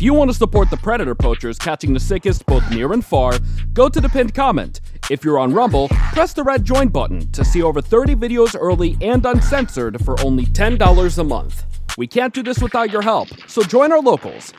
If you want to support the Predator Poachers catching the sickest both near and far, go to the pinned comment. If you're on Rumble, press the red join button to see over 30 videos early and uncensored for only $10 a month. We can't do this without your help, so join our locals.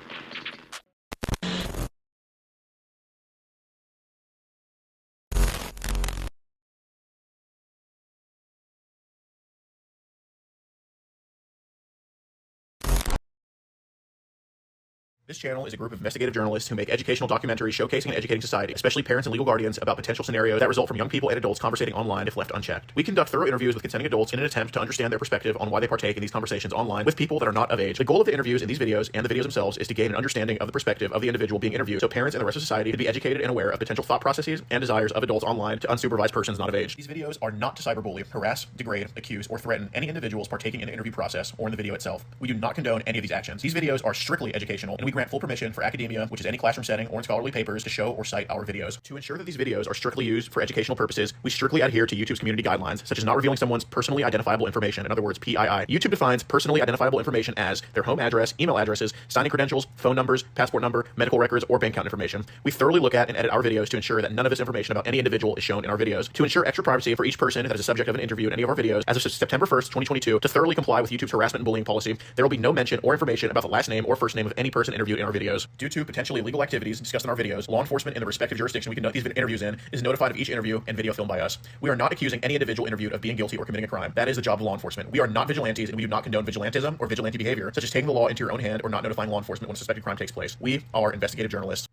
This channel is a group of investigative journalists who make educational documentaries showcasing and educating society, especially parents and legal guardians, about potential scenarios that result from young people and adults conversating online if left unchecked. We conduct thorough interviews with consenting adults in an attempt to understand their perspective on why they partake in these conversations online with people that are not of age. The goal of the interviews in these videos and the videos themselves is to gain an understanding of the perspective of the individual being interviewed, so parents and the rest of society can be educated and aware of potential thought processes and desires of adults online to unsupervised persons not of age. These videos are not to cyberbully, harass, degrade, accuse, or threaten any individuals partaking in the interview process or in the video itself. We do not condone any of these actions. These videos are strictly educational, and we grant full permission for academia, which is any classroom setting or in scholarly papers, to show or cite our videos. To ensure that these videos are strictly used for educational purposes, we strictly adhere to YouTube's community guidelines, such as not revealing someone's personally identifiable information, in other words, PII. YouTube defines personally identifiable information as their home address, email addresses, signing credentials, phone numbers, passport number, medical records, or bank account information. We thoroughly look at and edit our videos to ensure that none of this information about any individual is shown in our videos. To ensure extra privacy for each person that is a subject of an interview in any of our videos, as of September 1st, 2022, to thoroughly comply with YouTube's harassment and bullying policy, there will be no mention or information about the last name or first name of any person interviewed in our videos. Due to potentially illegal activities discussed in our videos, law enforcement in the respective jurisdiction we conduct these interviews in is notified of each interview and video filmed by us. We are not accusing any individual interviewed of being guilty or committing a crime. That is the job of law enforcement. We are not vigilantes, and we do not condone vigilantism or vigilante behavior, such as taking the law into your own hand or not notifying law enforcement when a suspected crime takes place. We are investigative journalists.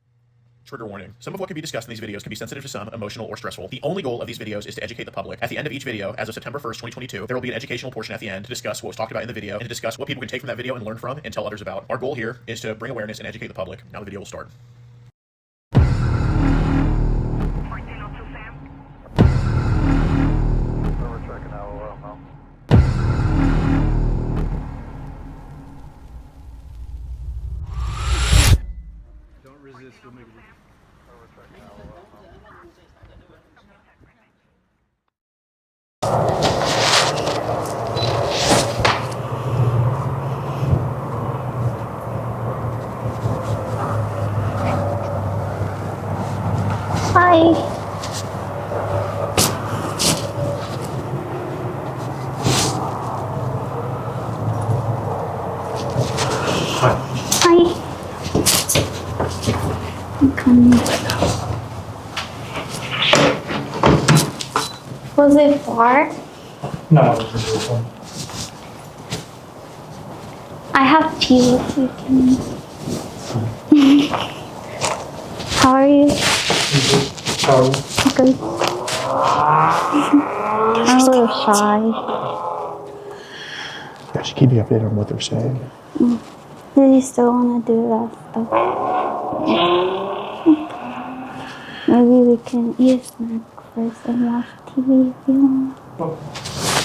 Trigger warning. Some of what can be discussed in these videos can be sensitive to some, emotional, or stressful. The only goal of these videos is to educate the public. At the end of each video, as of September 1st, 2022, there will be an educational portion at the end to discuss what was talked about in the video and to discuss what people can take from that video and learn from and tell others about. Our goal here is to bring awareness and educate the public. Now the video will start. Hi. Hi. I'm coming. Was it far? No, it was this one. I have tea if you can. How are you? Sorry. Good. I'm a little shy. Yeah, she keep you updated on what they're saying. Do you still want to do that stuff? Maybe we can eat a snack first and watch TV if you want.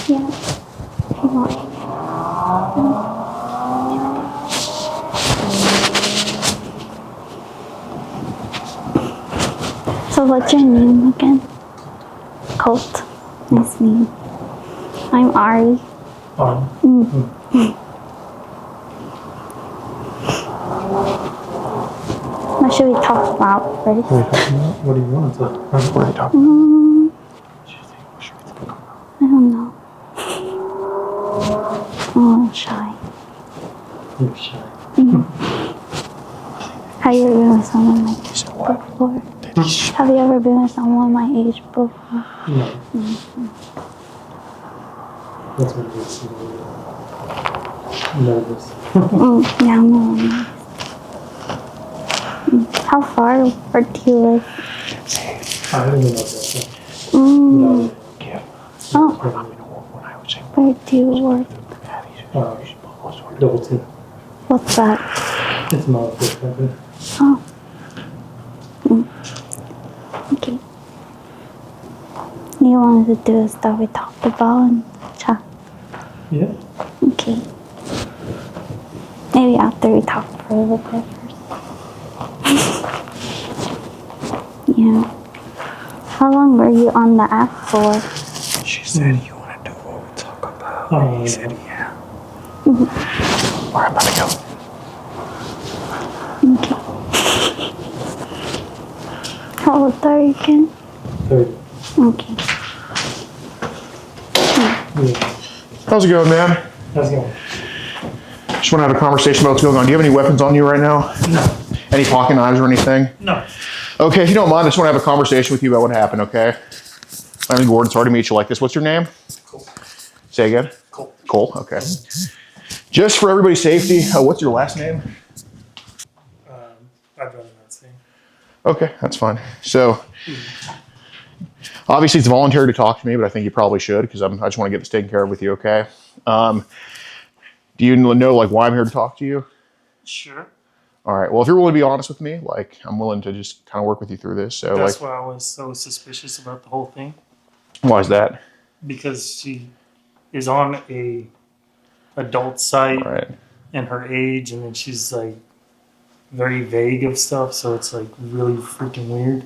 Yeah, if you want. So what's your name again? Colt. Nice name. I'm Ari. What should we talk about first? What do you want to? What are you talking about? I don't know. I'm a little shy. You're shy. Have you ever been with someone my age before? Have you ever been with someone my age before? No. That's what it is. Nervous. Yeah, I'm a little nervous. How far do you live? I don't know about that. Mm. Yeah. Oh. Where do you work? Double T. What's that? It's not a fish company. Oh. Okay. You wanted to do the stuff we talked about and chat? Yeah. Okay. Maybe after we talk for a little bit first. Yeah. How long were you on the app for? She said you want to do what we talk about. He said yeah. Mm-hmm. Alright, I'm about to go. How old are you, Ken? 30. Okay. Yeah. How's it going, man? How's it going? Just want to have a conversation about what's going on. Do you have any weapons on you right now? No. Any pocket knives or anything? No. Okay, if you don't mind, I just want to have a conversation with you about what happened, okay? My name's Gordon. Sorry to meet you like this. What's your name? Cool. Say again? Cool. Cole, okay. Just for everybody's safety, what's your last name? I'd rather not say. Okay, that's fine. So, obviously it's voluntary to talk to me, but I think you probably should because I just want to get this taken care of with you, okay? Do you know like why I'm here to talk to you? Sure. All right. Well, if you're willing to be honest with me, like I'm willing to just kind of work with you through this. So, That's like, why I was so suspicious about the whole thing. why is that? Because she is on a adult site All right. and her age, and then she's like very vague of stuff, so it's like really freaking weird.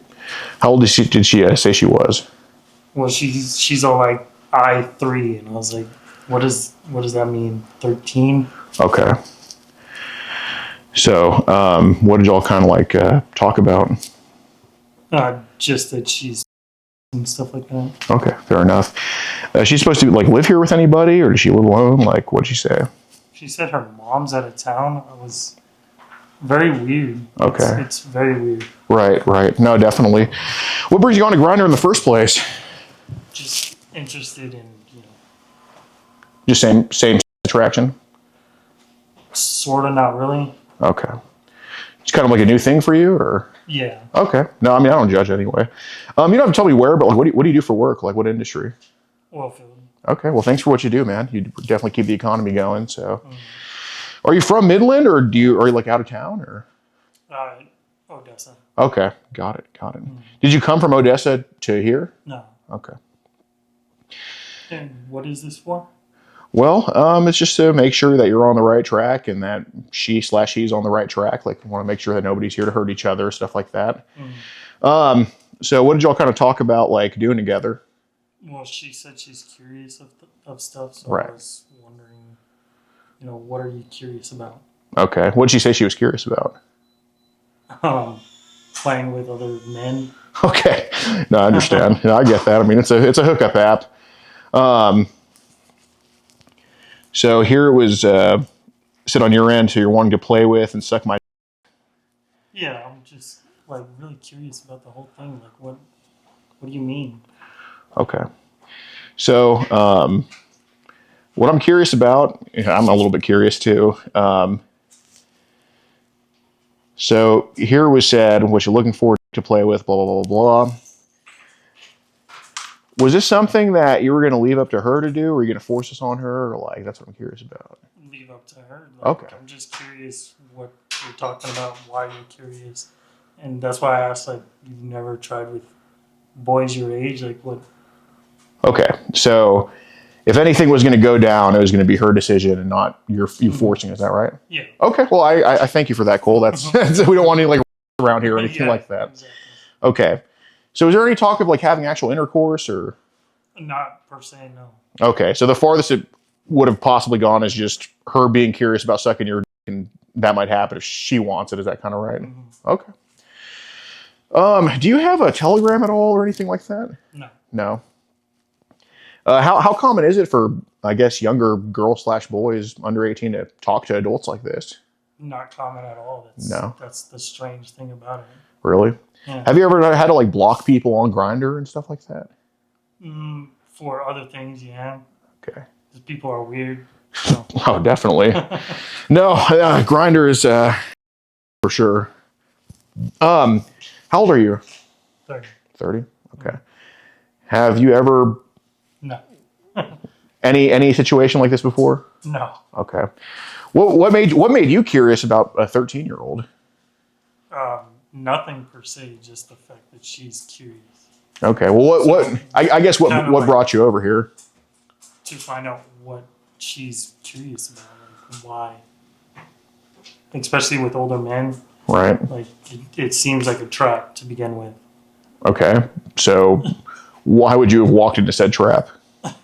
How old did she say she was? Well, she's all like I3, and I was like, what does that mean? 13? Okay. So, what did y'all kind of like talk about? Just that she's and stuff like that. Okay, fair enough. She's supposed to like live here with anybody, or does she live alone? Like, what'd she say? She said her mom's out of town. It was very weird. Okay. It's very weird. Right. No, definitely. What brings you on to Grindr in the first place? Just interested in, Just same attraction? sort of, not really. Okay. It's kind of like a new thing for you, or? Yeah. Okay. No, I mean, I don't judge anyway. You don't have to tell me where, but like, what do you do for work? Like, what industry? Oilfield. Okay. Well, thanks for what you do, man. You definitely keep the economy going. So, Are you from Midland, or are you like out of town, or? Odessa. Okay. Got it. Did you come from Odessa to here? No. Okay. And what is this for? Well, it's just to make sure that you're on the right track and that she's on the right track. Like, we want to make sure that nobody's here to hurt each other, stuff like that. So what did y'all kind of talk about, like, doing together? Well, she said she's curious of stuff, so Right. I was wondering, what are you curious about? Okay. What did she say she was curious about? Playing with other men. Okay. No, I understand. I get that. I mean, it's a hookup app. So here it was sit on your end, so you're wanting to play with and suck my. Yeah, I'm just like really curious about the whole thing. Like, what do you mean? Okay. So what I'm curious about, I'm a little bit curious too. So here it was said, what you're looking forward to play with, blah, blah, blah, blah. Was this something that you were going to leave up to her to do, or were you going to force this on her, or like, that's what I'm curious about? Leave up to her. Like, Okay. I'm just curious what you're talking about, why you're curious. And that's why I asked, like, you've never tried with boys your age? Like, what? Okay. So if anything was going to go down, it was going to be her decision and not you forcing. Is that right? Yeah. Okay. Well, I thank you for that, Cole. That's we don't want any like around here or anything Yeah, like that. Exactly. Okay. So is there any talk of like having actual intercourse, or? Not per se, no. Okay. So the farthest it would have possibly gone is just her being curious about sucking your dick, and that might happen if she wants it. Is that kind of right? Mm-hmm. Okay. Do you have a Telegram at all or anything like that? No. No. How common is it for, I guess, younger girls/boys under 18 to talk to adults like this? Not common at all. That's the strange thing about it. Really? Yeah. Have you ever had to like block people on Grindr and stuff like that? For other things, yeah. Okay. Because people are weird. So. Oh, definitely. No, Grindr is for sure. How old are you? 30. 30? Okay. Have you ever No. any situation like this before? No. Okay. What made you curious about a 13-year-old? Nothing per se, just the fact that she's curious. Okay. Well, I guess what brought you over here? To find out what she's curious about, like why. Especially with older men. Right. Like, it seems like a trap to begin with. Okay. So why would you have walked into said trap?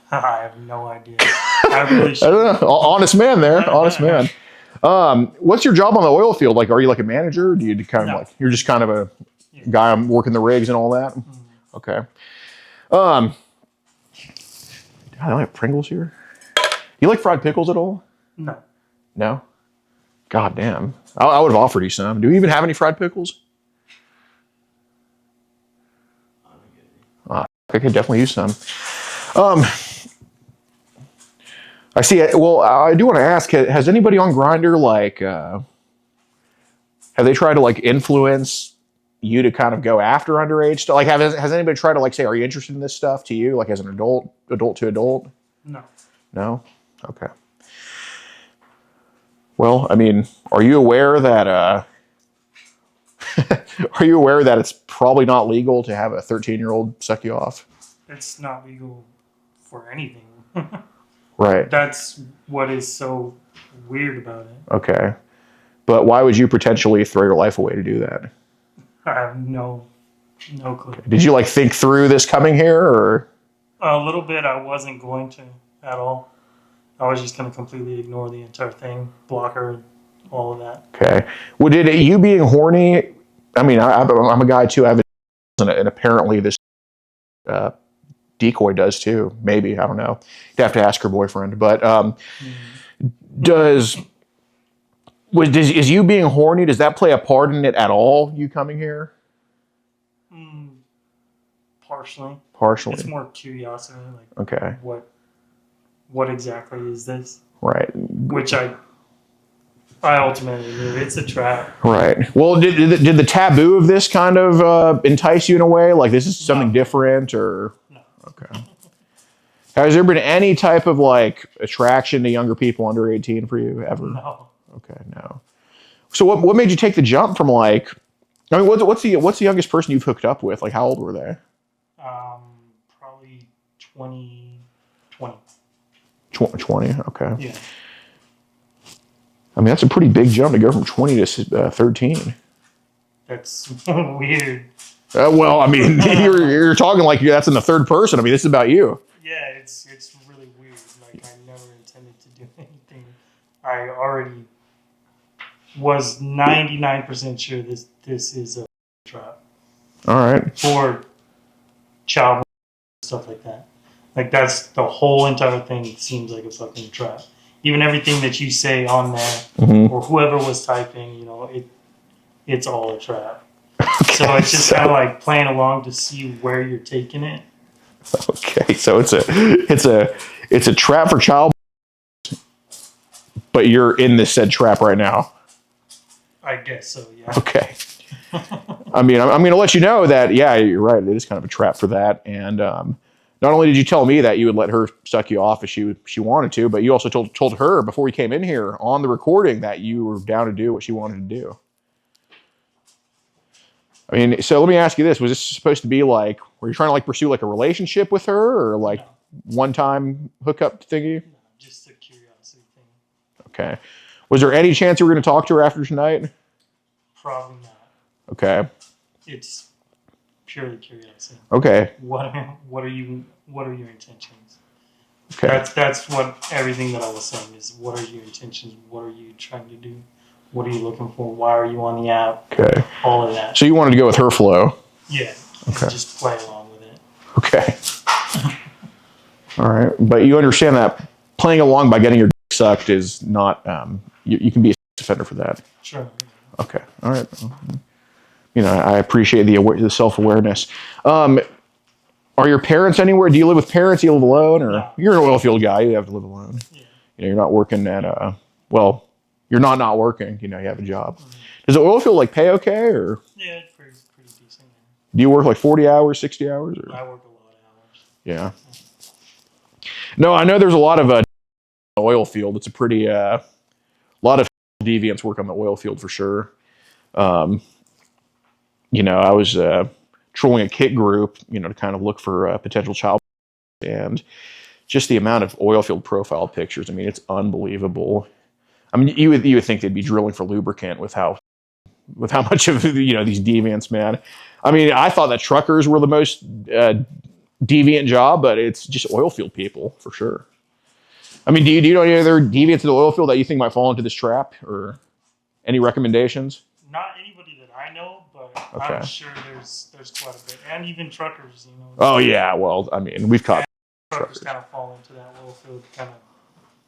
I have no idea. I really I should. don't know. Honest man there. Honest man. What's your job on the oil field? Like, are you like a manager? Or do you kind of No. like, you're just kind of a, Yeah. guy I'm working the rigs and all that. Mm-hmm. Okay. I don't have Pringles here. Do you like fried pickles at all? No. No? God damn. I would have offered you some. Do we even have any fried pickles? I could definitely use some. I see. Well, I do want to ask, has anybody on Grindr, like, have they tried to, like, influence you to kind of go after underage stuff? Like, has anybody tried to, like, say, are you interested in this stuff to you, like, as an adult to adult? No. No? Okay. Well, I mean, are you aware that, are you aware that it's probably not legal to have a 13-year-old suck you off? It's not legal for anything. Right. That's what is so weird about it. Okay. But why would you potentially throw your life away to do that? I have no clue. Did you, like, think through this coming here, or? A little bit. I wasn't going to at all. I was just going to completely ignore the entire thing, block her, all of that. Okay. Well, did you being horny? I mean, I'm a guy too. I have and apparently this Decoy does too. Maybe, I don't know. You'd have to ask her boyfriend. But is you being horny? Does that play a part in it at all? You coming here? Partially. Partially. It's more curiosity. Like, okay. What exactly is this? Right. Which I ultimately knew it's a trap. Right. Well, did the taboo of this kind of entice you in a way? Like, this is something different, or? No. Okay. Has there been any type of, like, attraction to younger people under 18 for you ever? No. Okay, no. So what made you take the jump from, like, I mean, what's the youngest person you've hooked up with? Like, how old were they? Probably 20. 20, okay. Yeah. I mean, that's a pretty big jump to go from 20 to 13. That's weird. Well, I mean, you're talking like that's in the third person. I mean, this is about you. Yeah, it's really weird. Like, I never intended to do anything. I already was 99% sure this is a trap. All right. For child stuff like that. Like, that's the whole entire thing seems like a fucking trap. Even everything that you say on there, or whoever was typing, you know, it's all a trap. Okay, so it's just kind of like playing along to see where you're taking it. Okay, so it's a trap for child, but you're in this said trap right now. I guess so, yeah. Okay. I mean, I'm going to let you know that, yeah, you're right. It is kind of a trap for that. And not only did you tell me that you would let her suck you off if she wanted to, but you also told her before we came in here on the recording that you were down to do what she wanted to do. I mean, so let me ask you this. Was this supposed to be like, were you trying to, like, pursue, like, a relationship with her, or, like, one-time hookup thingy? No, just a curiosity thing. Okay. Was there any chance you were going to talk to her after tonight? Probably not. Okay. It's purely curiosity. Okay. What are your intentions? Okay. That's what everything that I was saying is. What are your intentions? What are you trying to do? What are you looking for? Why are you on the app? Okay. All of that. So you wanted to go with her flow? Yeah. Okay. And just play along with it. Okay. All right. But you understand that playing along by getting your dick sucked is not, you can be a offender for that. Sure. Okay. All right. You know, I appreciate the self-awareness. Are your parents anywhere? Do you live with parents? Do you live alone? Or No. You're an Oilfield guy. You have to live alone. Yeah. You know, you're not working at you're not working. You know, you have a job. Mm-hmm. Does the Oilfield, like, pay okay, or? Yeah, it's pretty decent. Do you work like 40 hours, 60 hours? Or? I work a lot of hours. Yeah. No, I know there's a lot of oil field. It's a pretty lot of deviants work on the oil field for sure. You know, I was trolling a kit group, you know, to kind of look for potential child, and just the amount of oil field profile pictures. I mean, it's unbelievable. I mean, you would think they'd be drilling for lubricant with how much of, you know, these deviants, man. I mean, I thought that truckers were the most deviant job, but it's just oil field people for sure. I mean, do you know any other deviants in the oil field that you think might fall into this trap, or any recommendations? Not anybody that I I know, but Okay. I'm sure there's quite a bit, and even truckers, you know. Oh yeah, well, I mean, we've caught Truckers kind of fall into that oilfield kind of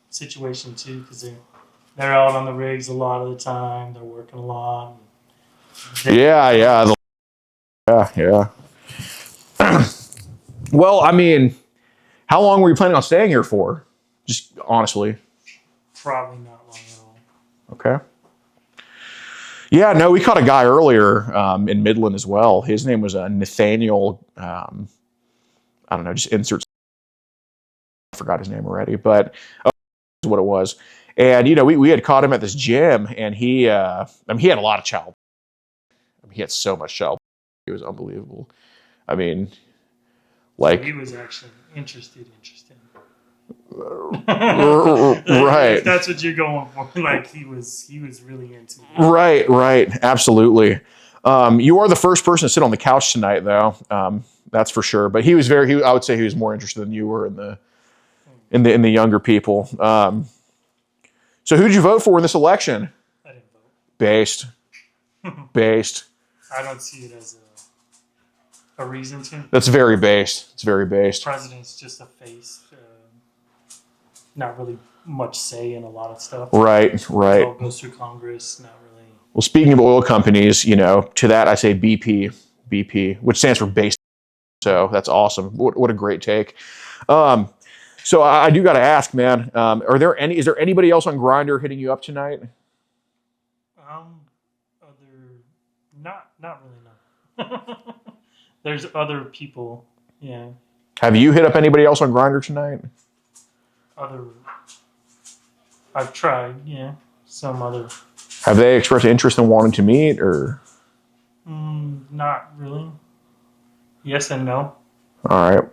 situation too, because they're out on the rigs a lot of the time. They're working a lot. Yeah. Well, I mean, how long were you planning on staying here for? Just honestly. Probably not long at all. Okay. Yeah, no, we caught a guy earlier in Midland as well. His name was Nathaniel. I don't know, just insert. I forgot his name already, but that's what it was. And, you know, we had caught him at this gym, and he had a lot of child. He had so much child. It was unbelievable. I mean, like. He was actually interested. Right. If that's what you're going for. Like he was really into it. Right. Absolutely. You are the first person to sit on the couch tonight, though. That's for sure. But I would say he was more interested than you were in the younger people. So who'd you vote for in this election? I didn't vote. Based. I don't see it as a reason to. That's very based. It's very based. President's just a face. Not really much say in a lot of stuff. Right. It all goes through Congress. Not really. Well, speaking of oil companies, you know, to that I say BP, which stands for base. So that's awesome. What a great take. So I do got to ask, man. Is there anybody else on Grindr hitting you up tonight? Not really. No. There's other people. Yeah. Have you hit up anybody else on Grindr tonight? I've tried. Yeah. Some other. Have they expressed interest in wanting to meet, or? Not really. Yes and no. All right.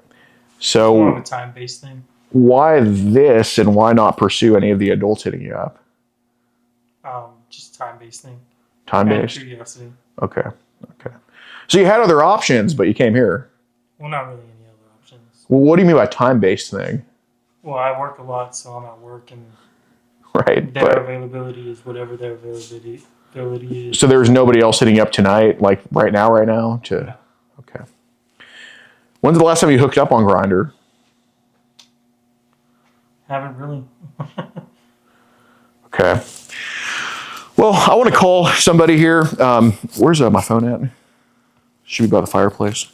So. More of a time-based thing. Why this, and why not pursue any of the adults hitting you up? Just time-based thing. Time-based? Curiosity. Okay. So you had other options, but you came here. Well, not really any other options. Well, what do you mean by time-based thing? Well, I work a lot, so I'm at work, and right, their availability is whatever their availability is. So there's nobody else hitting you up tonight, like right now? No. Okay. When's the last time you hooked up on Grindr? Haven't really. Okay. Well, I want to call somebody here. Where's my phone at? Should be by the fireplace.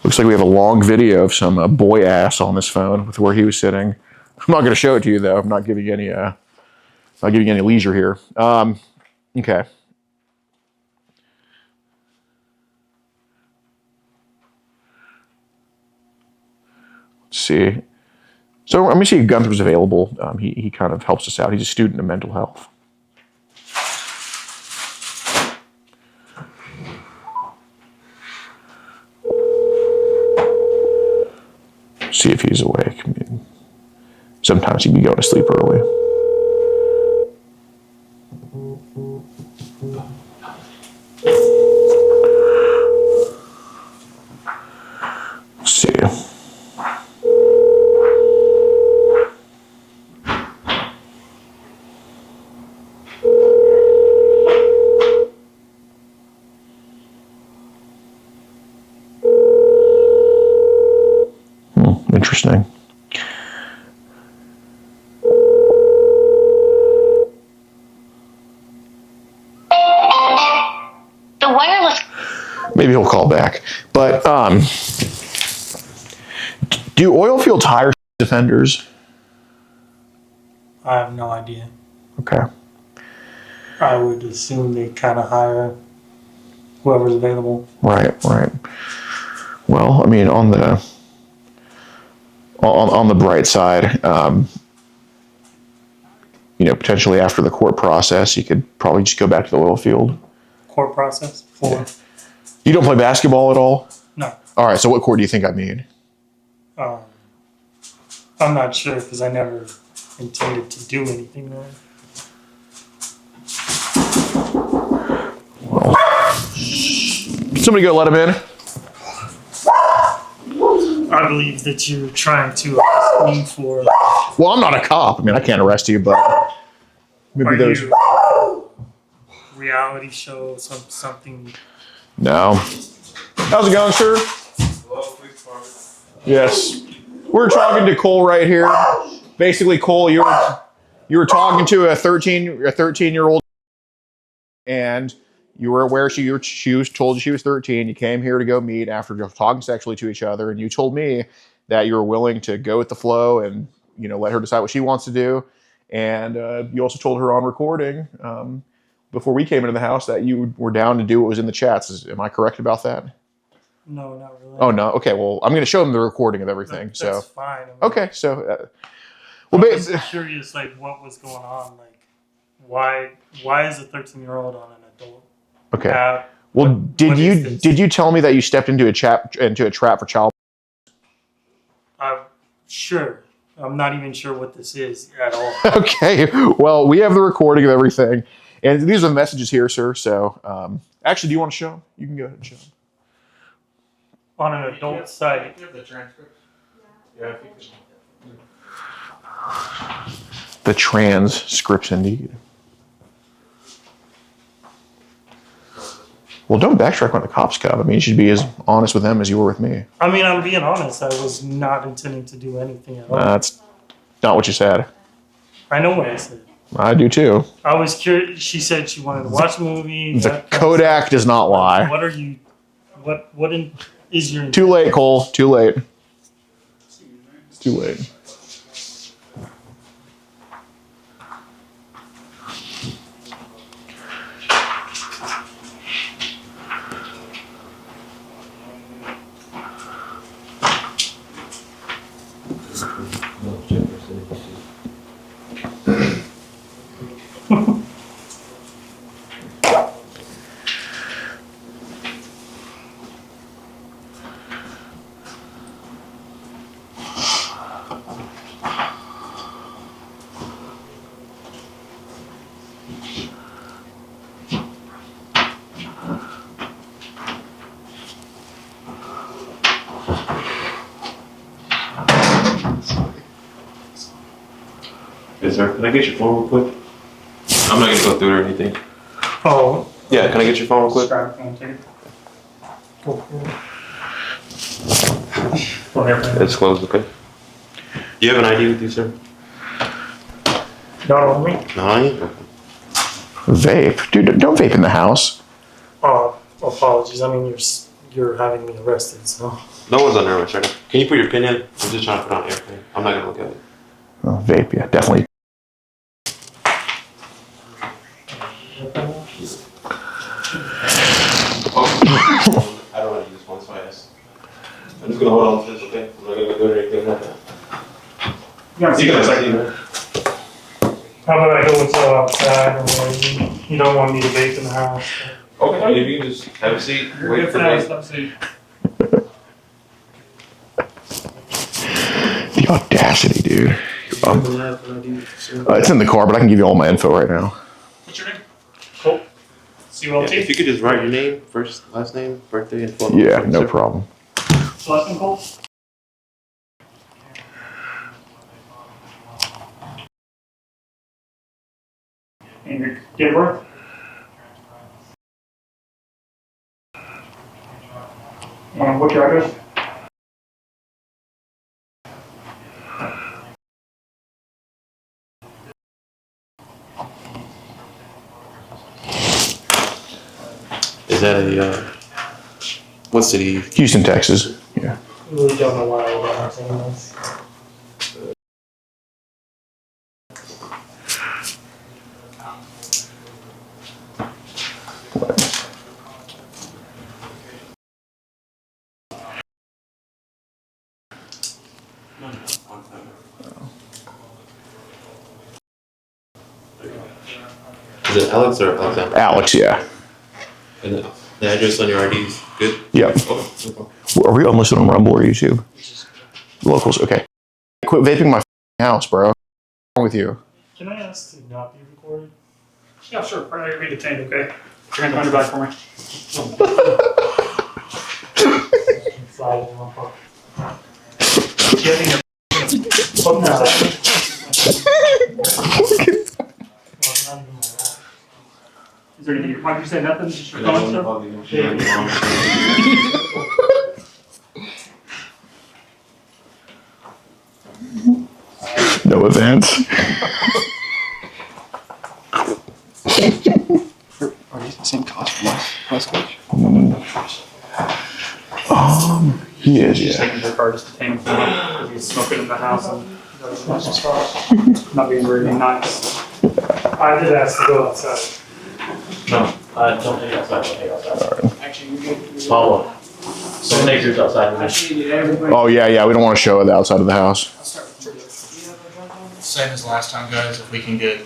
Looks like we have a long video of some boy ass on this phone with where he was sitting. I'm not going to show it to you though. I'm not giving you any leisure here. Okay. Let's see. So let me see if Gunther's available. He kind of helps us out. He's a student of mental health. See if he's awake. I mean, sometimes he'd be going to sleep early. Let's see. Interesting. The wireless. Maybe he'll call back. But do oil fields hire offenders? I have no idea. Okay. I would assume they kind of hire whoever's available. Right. Well, I mean, on the bright side, potentially after the court process, you could probably just go back to the oil field. Court process? For? You don't play basketball at all? No. All right, so what court do you think I mean? I'm not sure because I never intended to do anything there. Well, somebody go let him in. I believe that you're trying to ask me for Well, I'm not a cop. I mean, I can't arrest you, but maybe Are those. you reality show something? No. How's it going, sir? Yes. We're talking to Cole right here. Basically, Cole, you were talking to a 13-year-old, and you were aware she was told you she was 13. You came here to go meet after talking sexually to each other, and you told me that you were willing to go with the flow and let her decide what she wants to do. And you also told her on recording before we came into the house that you were down to do what was in the chats. Am I correct about that? No, not really. Oh no. Okay. Well, I'm going to show them the recording of everything. That's so fine. I mean, okay. So well, I'm just curious, like, what was going on? Like, why is a 13-year-old on an adult? Okay. Well, did you tell me that you stepped into a trap for child? Sure. I'm not even sure what this is at all. Okay. Well, we have the recording of everything, and these are the messages here, sir. So, actually, do you want to show them? You can go ahead and show them. On an adult site. You have the transcript? Yeah, if you could. The transcripts, indeed. Well, don't backtrack when the cops come. I mean, you should be as honest with them as you were with me. I mean, I'm being honest. I was not intending to do anything at all. That's not what you said. I know what I said. I do too. I was curious. She said she wanted to watch a movie. The Kodak does not lie. What are you? What is your? Too late, Cole. Too late. It's too late. Yes, sir. Can I get your phone real quick? I'm not gonna go through it or anything. Oh. Yeah, can I get your phone real quick? Go ahead. It's closed, okay? Do you have an ID with you, sir? Not only. No, I ain't. Vape, dude. Don't vape in the house. Apologies. I mean, you're having me arrested, so. No one's under arrest right now. Can you put your pin in? I'm just trying to put on airplane. I'm not gonna look at it. Oh, vape, yeah, definitely. I don't want to use this one, so I asked. I'm just gonna hold on to this, okay? I'm not gonna do anything like that. You can see it. How about I go with you outside, or you don't want me to vape in the house? Okay, if you can just have a seat, wait for me. The audacity, dude. It's in the car, but I can give you all my info right now. What's your name? Cole. CULT? If you could just write your name, first, last name, birthday, and phone Yeah, number. no problem. So last name, Cole? And your date of birth? And what's your address? Is that a, what city? Houston, Texas. Yeah. I really don't know why I'm saying this. Is it Alex or Alexander? Alex, yeah. And the address on your ID is good? Yep. Okay, no problem. Are we unlisted on Rumble or YouTube? Locals, okay. Quit vaping my house, bro. What's wrong with you? Can I ask to not be recorded? Yeah, sure. I'm going to be detained, okay? Your hand behind your back for me. Slide in my pocket. Do you have any fucking Is there anything? Why'd you say nothing? Just your phone stuff? No events. Are these the same cost for last coach? He is, Just yeah. taking their car just to tame him because he's smoking in the house and not being very nice. I did ask to go outside. No, don't take outside, don't take outside. Follow up. Don't take yours outside. Oh, yeah, we don't want to show it outside of the house. Same as last time, guys. If we can get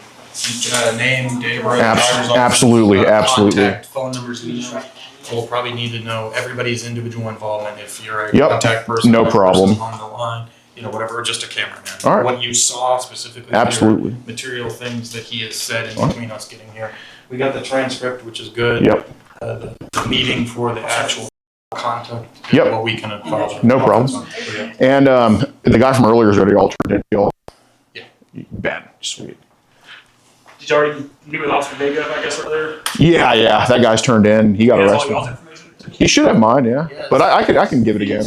name, date of birth, Absolutely. contact, phone numbers, email. We'll probably need to know everybody's individual involvement. If you're a contact person, no problem. on the line, whatever, just a cameraman. All right. What you saw specifically, Absolutely. material things that he has said in between us getting here. We got the transcript, which is good. Yep. The meeting for the actual content. Yep. What we can follow. No problem. And the guy from earlier is already all turned in. Yeah. Ben, sweet. Did you already meet with Officer Vega, I guess, earlier? Yeah, that guy's turned in. He got All arrested. y'all's information? He should have mine, yeah. But I can give it again.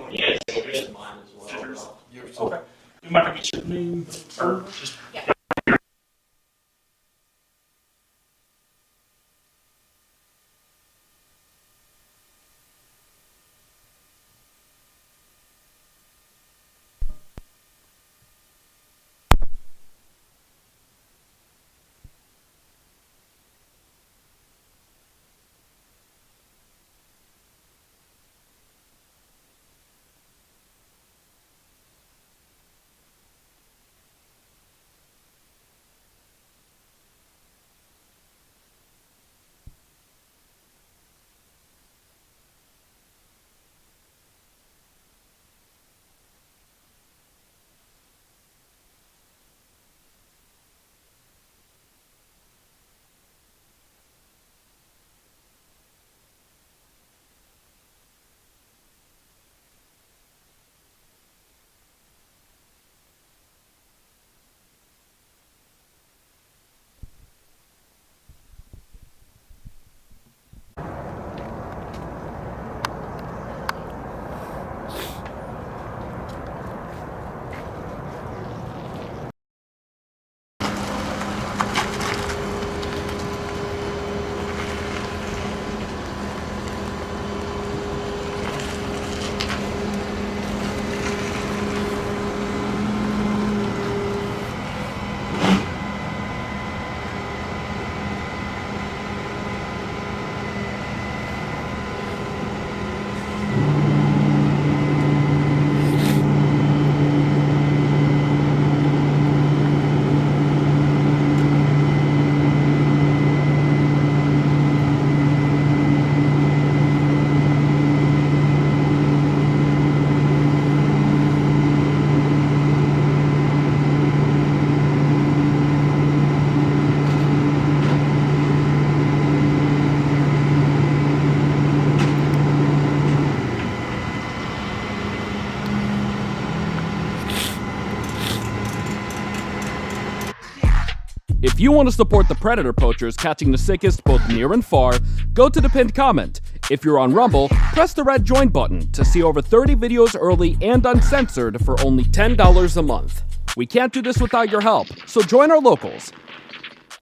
Yeah, it's mine as well. Okay. You might have to get your name, or just. If you want to support the Predator Poachers catching the sickest both near and far, go to the pinned comment. If you're on Rumble, press the red join button to see over 30 videos early and uncensored for only $10 a month. We can't do this without your help, so join our locals.